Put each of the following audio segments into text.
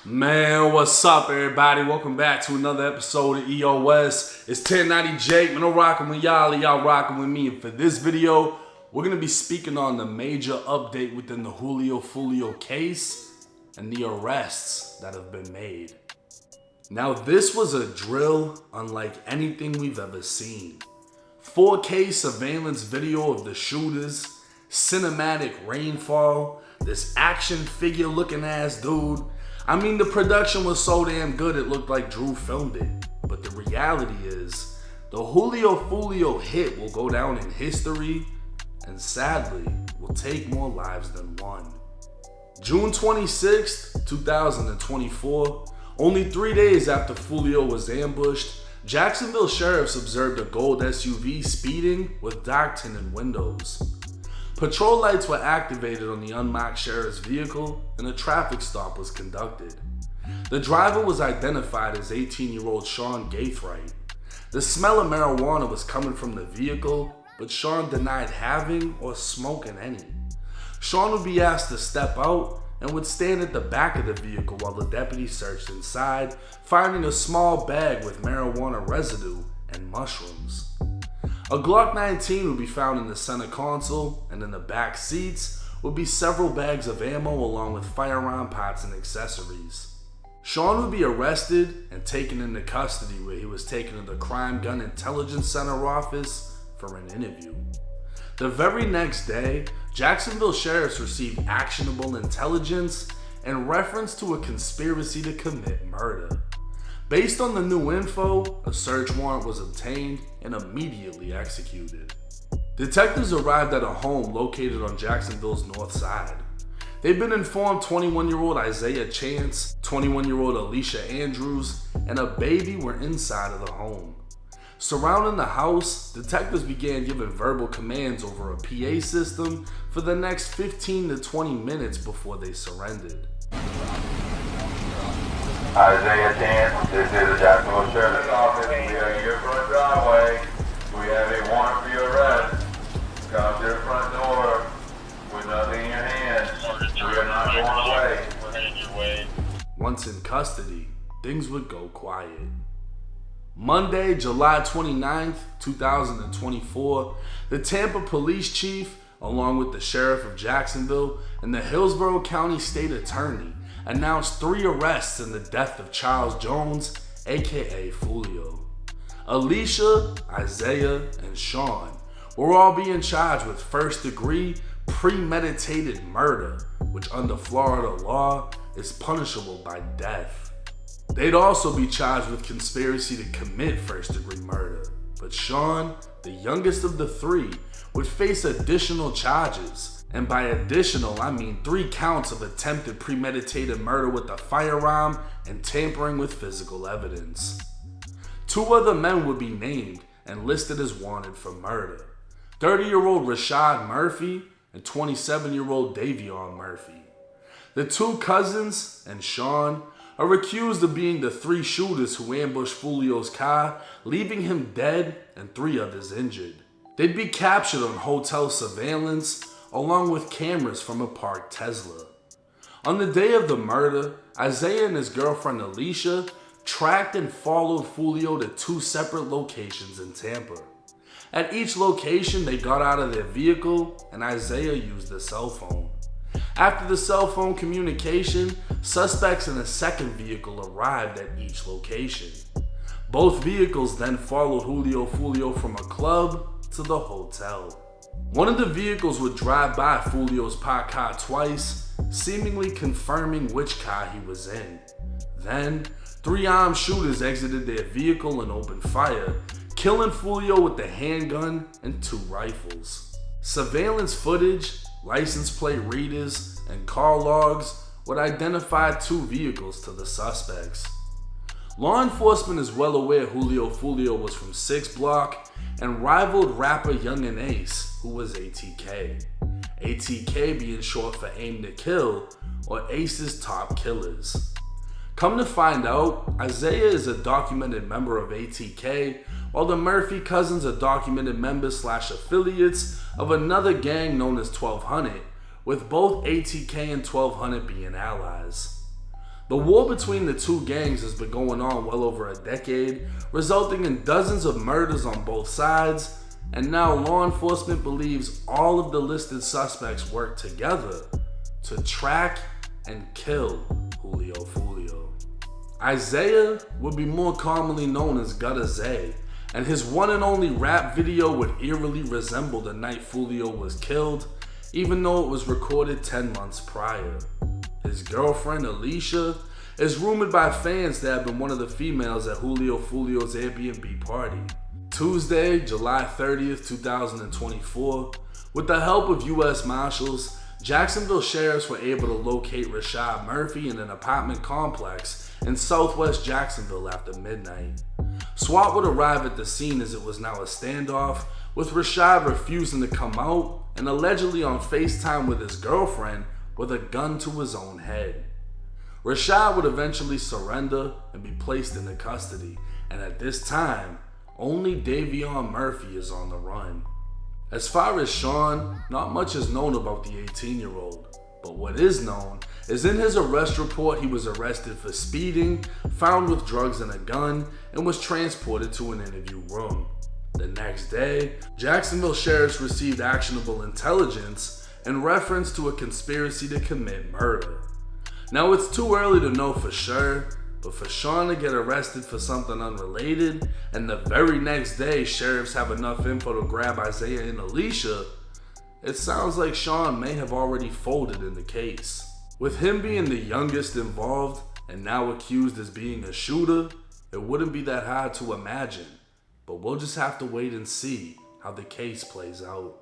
Man, what's up, everybody? Welcome back to another episode of EOS. It's 1090 Jake. Man, I'm rocking with y'all. Y'all rocking with me. And for this video, we're going to be speaking on the major update within the Julio Foolio case and the arrests that have been made. Now, this was a drill unlike anything we've ever seen. 4K surveillance video of the shooters, cinematic rainfall, this action figure looking ass dude. I mean, the production was so damn good it looked like Drew filmed it. But the reality is, the Julio Foolio hit will go down in history and sadly will take more lives than one. June 26th, 2024, only 3 days after Foolio was ambushed, Jacksonville sheriffs observed a gold SUV speeding with dark tinted windows. Patrol lights were activated on the unmarked sheriff's vehicle and a traffic stop was conducted. The driver was identified as 18-year-old Sean Gaithright. The smell of marijuana was coming from the vehicle, but Sean denied having or smoking any. Sean would be asked to step out and would stand at the back of the vehicle while the deputy searched inside, finding a small bag with marijuana residue and mushrooms. A Glock 19 would be found in the center console, and in the back seats would be several bags of ammo along with firearm parts and accessories. Sean would be arrested and taken into custody, where he was taken to the Crime Gun Intelligence Center office for an interview. The very next day, Jacksonville sheriffs received actionable intelligence in reference to a conspiracy to commit murder. Based on the new info, a search warrant was obtained and immediately executed. Detectives arrived at a home located on Jacksonville's north side. They've been informed 21-year-old Isaiah Chance, 21-year-old Alicia Andrews, and a baby were inside of the home. Surrounding the house, detectives began giving verbal commands over a PA system for the next 15 to 20 minutes before they surrendered. Isaiah Chance, this is the Jacksonville Sheriff's Office. We are in your front driveway. We have a warrant for your arrest. Come to the front door with nothing in your hands. We are not going away. We're heading your way. Once in custody, things would go quiet. Monday, July 29th, 2024, the Tampa police chief, along with the sheriff of Jacksonville and the Hillsborough County State Attorney, announced 3 arrests in the death of Charles Jones, aka Foolio. Alicia, Isaiah, and Sean were all being charged with first-degree premeditated murder, which under Florida law is punishable by death. They'd also be charged with conspiracy to commit first-degree murder, but Sean, the youngest of the 3, would face additional charges. And by additional, I mean 3 counts of attempted premeditated murder with a firearm and tampering with physical evidence. 2 other men would be named and listed as wanted for murder: 30-year-old Rashad Murphy and 27-year-old Davion Murphy. The 2 cousins and Sean are accused of being the 3 shooters who ambushed Foolio's car, leaving him dead and 3 others injured. They'd be captured on hotel surveillance along with cameras from a parked Tesla. On the day of the murder, Isaiah and his girlfriend Alicia tracked and followed Foolio to 2 separate locations in Tampa. At each location, they got out of their vehicle and Isaiah used a cell phone. After the cell phone communication, suspects in a second vehicle arrived at each location. Both vehicles then followed Julio Foolio from a club to the hotel. One of the vehicles would drive by Foolio's parked car twice, seemingly confirming which car he was in. Then, 3 armed shooters exited their vehicle and opened fire, killing Foolio with the handgun and 2 rifles. Surveillance footage, license plate readers, and car logs would identify 2 vehicles to the suspects. Law enforcement is well aware Julio Foolio was from 6 Block and rivaled rapper Young and Ace, who was ATK. ATK being short for Aim to Kill, or Ace's Top Killers. Come to find out, Isaiah is a documented member of ATK, while the Murphy cousins are documented members / affiliates of another gang known as 1200, with both ATK and 1200 being allies. The war between the two gangs has been going on well over a decade, resulting in dozens of murders on both sides, and now law enforcement believes all of the listed suspects worked together to track and kill Julio Foolio. Isaiah would be more commonly known as Gutter Zay, and his one and only rap video would eerily resemble the night Foolio was killed, even though it was recorded 10 months prior. His girlfriend, Alicia, is rumored by fans to have been one of the females at Julio Foolio's Airbnb party. Tuesday, July 30th, 2024, with the help of U.S. Marshals, Jacksonville sheriffs were able to locate Rashad Murphy in an apartment complex in southwest Jacksonville after midnight. SWAT would arrive at the scene as it was now a standoff, with Rashad refusing to come out and allegedly on FaceTime with his girlfriend with a gun to his own head. Rashad would eventually surrender and be placed into custody, and at this time, only Davion Murphy is on the run. As far as Sean, not much is known about the 18-year-old, but what is known is in his arrest report he was arrested for speeding, found with drugs and a gun, and was transported to an interview room. The next day, Jacksonville sheriffs received actionable intelligence in reference to a conspiracy to commit murder. Now it's too early to know for sure, but for Sean to get arrested for something unrelated, and the very next day sheriffs have enough info to grab Isaiah and Alicia, it sounds like Sean may have already folded in the case. With him being the youngest involved and now accused as being a shooter, it wouldn't be that hard to imagine, but we'll just have to wait and see how the case plays out.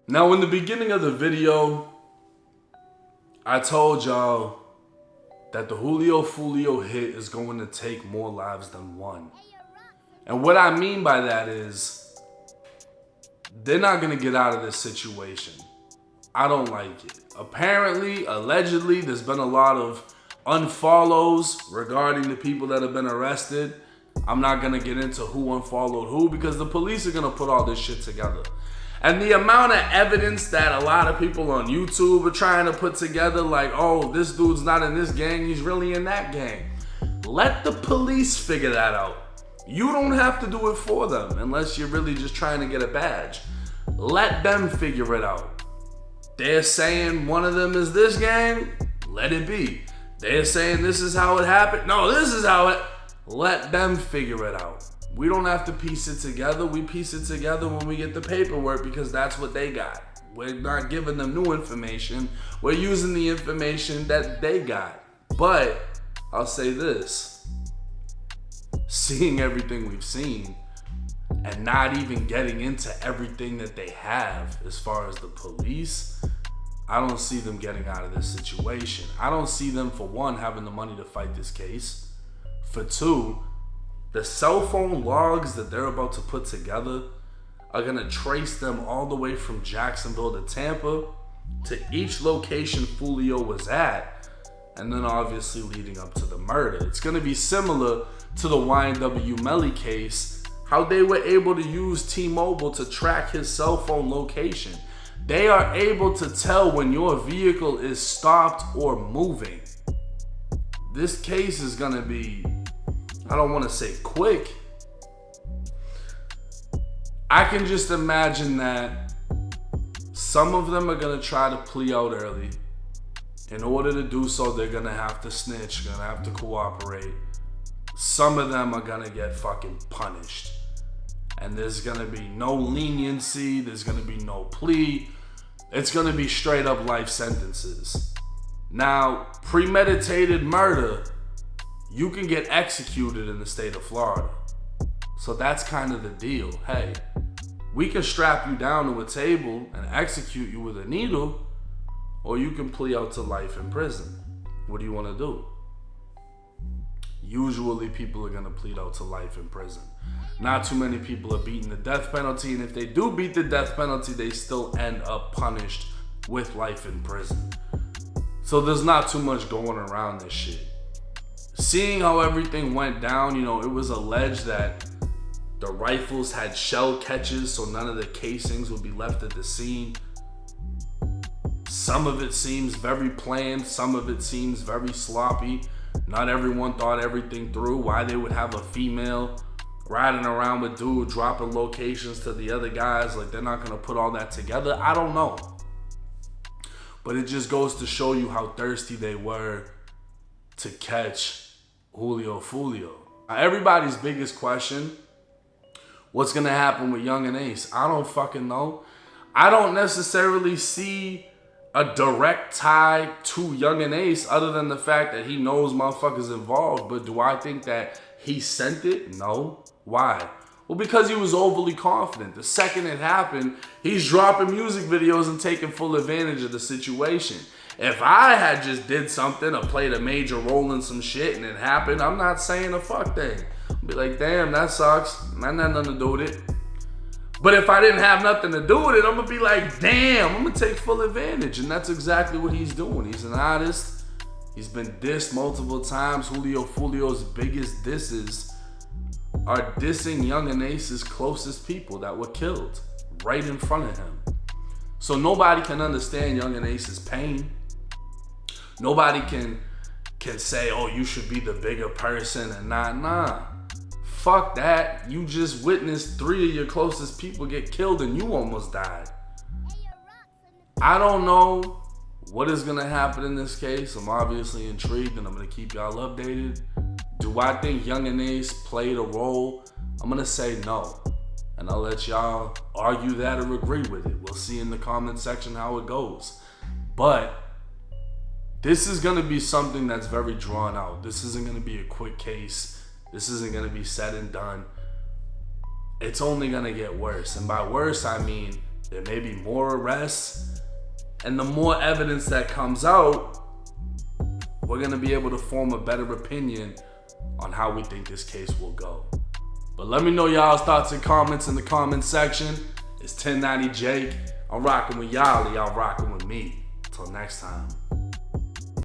Now in the beginning of the video, I told y'all that the Julio Foolio hit is going to take more lives than one. And what I mean by that is, they're not going to get out of this situation. I don't like it. Apparently, allegedly, there's been a lot of unfollows regarding the people that have been arrested. I'm not going to get into who unfollowed who because the police are going to put all this shit together. And the amount of evidence that a lot of people on YouTube are trying to put together, like, oh, this dude's not in this gang, he's really in that gang. Let the police figure that out. You don't have to do it for them unless you're really just trying to get a badge. Let them figure it out. They're saying one of them is this gang, let it be. They're saying this is how it happened. No, this is how it. Let them figure it out. We don't have to piece it together. We piece it together when we get the paperwork because that's what they got. We're not giving them new information. We're using the information that they got. But I'll say this. Seeing everything we've seen and not even getting into everything that they have as far as the police, I don't see them getting out of this situation. I don't see them, for one, having the money to fight this case. For two, the cell phone logs that they're about to put together are going to trace them all the way from Jacksonville to Tampa to each location Foolio was at, and then obviously leading up to the murder. It's going to be similar to the YNW Melly case, how they were able to use T-Mobile to track his cell phone location. They are able to tell when your vehicle is stopped or moving. This case is going to be, I don't want to say quick. I can just imagine that some of them are going to try to plea out early. In order to do so, they're going to have to snitch, going to have to cooperate. Some of them are going to get fucking punished. And there's going to be no leniency. There's going to be no plea. It's going to be straight up life sentences. Now, premeditated murder, you can get executed in the state of Florida. So that's kind of the deal. Hey, we can strap you down to a table and execute you with a needle, or you can plea out to life in prison. What do you want to do? Usually people are going to plead out to life in prison. Not too many people are beating the death penalty, and if they do beat the death penalty, they still end up punished with life in prison. So there's not too much going around this shit. Seeing how everything went down, it was alleged that the rifles had shell catches, so none of the casings would be left at the scene. Some of it seems very planned. Some of it seems very sloppy. Not everyone thought everything through. Why they would have a female riding around with dude, dropping locations to the other guys. Like, they're not going to put all that together. I don't know. But it just goes to show you how thirsty they were to catch Julio Foolio. Everybody's biggest question, what's going to happen with Young and Ace? I don't fucking know. I don't necessarily see a direct tie to Young and Ace other than the fact that he knows motherfuckers involved. But do I think that he sent it? No. Why? Well, because he was overly confident. The second it happened, he's dropping music videos and taking full advantage of the situation. If I had just did something or played a major role in some shit and it happened, I'm not saying a fuck thing. I'd be like, damn, that sucks. I had nothing to do with it. But if I didn't have nothing to do with it, I'm going to be like, damn, I'm going to take full advantage. And that's exactly what he's doing. He's an artist. He's been dissed multiple times. Julio Foolio's biggest disses are dissing Young and Ace's closest people that were killed right in front of him. So nobody can understand Young and Ace's pain. Nobody can say, oh, you should be the bigger person and not. Nah. Fuck that. You just witnessed 3 of your closest people get killed and you almost died. I don't know what is going to happen in this case. I'm obviously intrigued and I'm going to keep y'all updated. Do I think Young and Ace played a role? I'm going to say no. And I'll let y'all argue that or agree with it. We'll see in the comment section how it goes. But this is going to be something that's very drawn out. This isn't going to be a quick case. This isn't going to be said and done. It's only going to get worse. And by worse, I mean there may be more arrests. And the more evidence that comes out, we're going to be able to form a better opinion on how we think this case will go. But let me know y'all's thoughts and comments in the comment section. It's 1090 Jake. I'm rocking with y'all, y'all rocking with me. Until next time.